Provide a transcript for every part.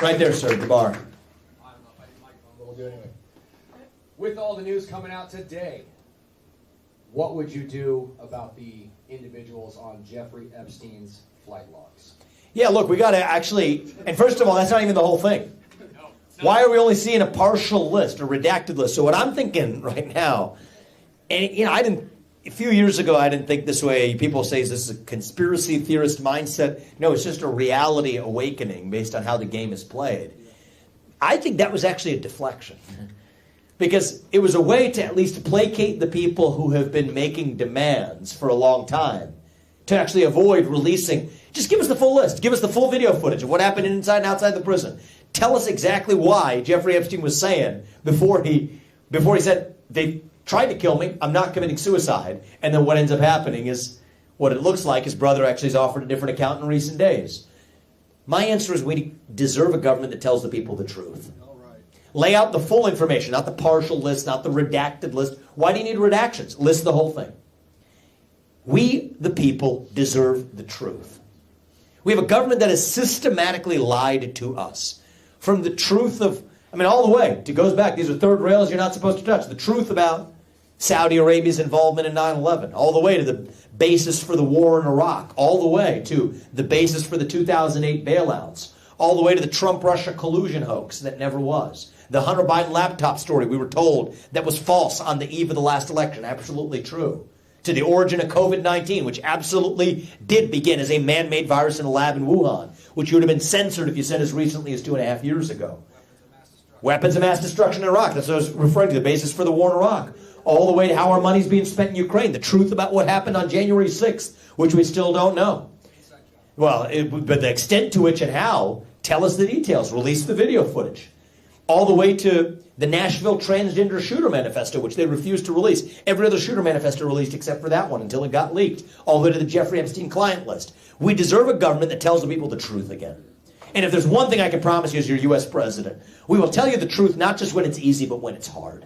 Right there, sir, at the bar. I don't know if I did microphone, but we'll do it anyway. With all the news coming out today, what would you do about the individuals on Jeffrey Epstein's flight logs? Yeah, look, we got to actually, and first of all, that's not even the whole thing. Why are we only seeing a partial list, a redacted list? So what I'm thinking right now, and a few years ago, I didn't think this way. People say this is a conspiracy theorist mindset. No, it's just a reality awakening based on how the game is played. I think that was actually a deflection. Because it was a way to at least placate the people who have been making demands for a long time to actually avoid releasing. Just give us the full list. Give us the full video footage of what happened inside and outside the prison. Tell us exactly why Jeffrey Epstein was saying before he said, they tried to kill me, I'm not committing suicide. And then what ends up happening is what it looks like his brother actually has offered a different account in recent days. My answer is we deserve a government that tells the people the truth. Lay out the full information, not the partial list, not the redacted list. Why do you need redactions? List the whole thing. We, the people, deserve the truth. We have a government that has systematically lied to us. From the truth of, all the way. It goes back. These are third rails you're not supposed to touch. The truth about Saudi Arabia's involvement in 9/11. All the way to the basis for the war in Iraq. All the way to the basis for the 2008 bailouts. All the way to the Trump-Russia collusion hoax that never was. The Hunter Biden laptop story we were told that was false on the eve of the last election. Absolutely true. To the origin of COVID-19, which absolutely did begin as a man-made virus in a lab in Wuhan, which would have been censored if you said as recently as 2.5 years ago. Weapons of mass destruction in Iraq. That's what I was referring to, the basis for the war in Iraq. All the way to how our money's being spent in Ukraine. The truth about what happened on January 6th, which we still don't know. Well, but the extent to which and how, tell us the details. Release the video footage. All the way to the Nashville Transgender Shooter Manifesto, which they refused to release. Every other shooter manifesto released except for that one until it got leaked. All the way to the Jeffrey Epstein client list. We deserve a government that tells the people the truth again. And if there's one thing I can promise you as your U.S. president, we will tell you the truth not just when it's easy, but when it's hard.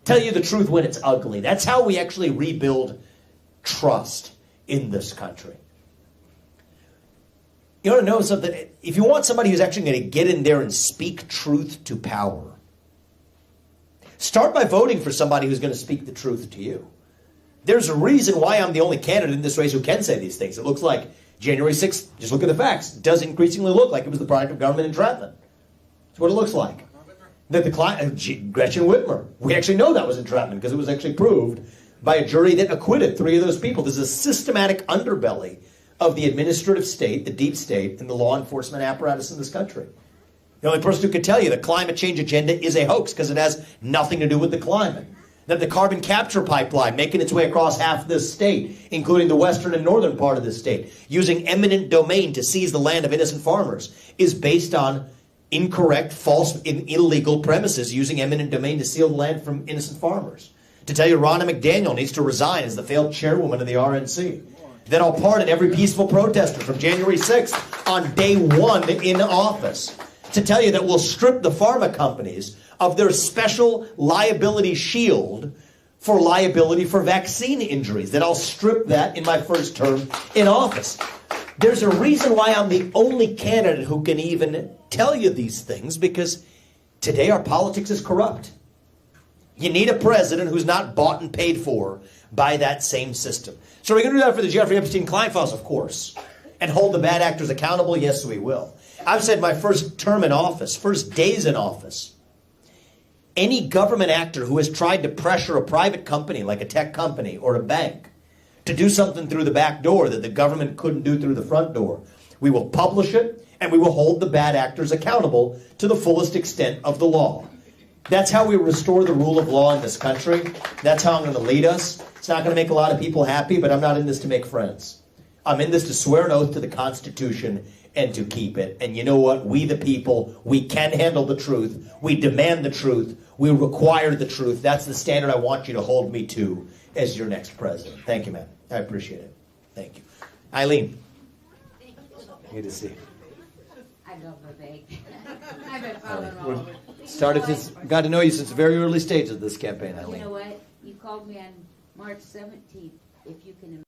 Tell you the truth when it's ugly. That's how we actually rebuild trust in this country. You want to know something? If you want somebody who's actually going to get in there and speak truth to power, start by voting for somebody who's going to speak the truth to you. There's a reason why I'm the only candidate in this race who can say these things. It looks like January 6th, just look at the facts, it does increasingly look like it was the product of government entrapment. That's what it looks like. That the client, Gretchen Whitmer, we actually know that was entrapment because it was actually proved by a jury that acquitted 3 of those people. There's a systematic underbelly of the administrative state, the deep state, and the law enforcement apparatus in this country. The only person who could tell you the climate change agenda is a hoax because it has nothing to do with the climate. That the carbon capture pipeline making its way across half this state, including the western and northern part of this state, using eminent domain to seize the land of innocent farmers, is based on incorrect, false, and illegal premises using eminent domain to steal the land from innocent farmers. To tell you Ronna McDaniel needs to resign as the failed chairwoman of the RNC. That all part of every peaceful protester from January 6th on day 1 in office. To tell you that we'll strip the pharma companies of their special liability shield for liability for vaccine injuries. That I'll strip that in my first term in office. There's a reason why I'm the only candidate who can even tell you these things, because today our politics is corrupt. You need a president who's not bought and paid for by that same system. So are we going to do that for the Jeffrey Epstein client files? Of course. And hold the bad actors accountable? Yes, we will. I've said my first term in office, first days in office, any government actor who has tried to pressure a private company like a tech company or a bank to do something through the back door that the government couldn't do through the front door, we will publish it and we will hold the bad actors accountable to the fullest extent of the law. That's how we restore the rule of law in this country. That's how I'm going to lead us. It's not going to make a lot of people happy, but I'm not in this to make friends. I'm in this to swear an oath to the Constitution and to keep it. And you know what? We the people, we can handle the truth. We demand the truth. We require the truth. That's the standard I want you to hold me to as your next president. Thank you, man. I appreciate it. Thank you. Eileen. Good to see you. I love Vivek. I've been following all of it. Got to know you since the very early stages of this campaign, Eileen. You know what? You called me on March 17th, if you can imagine.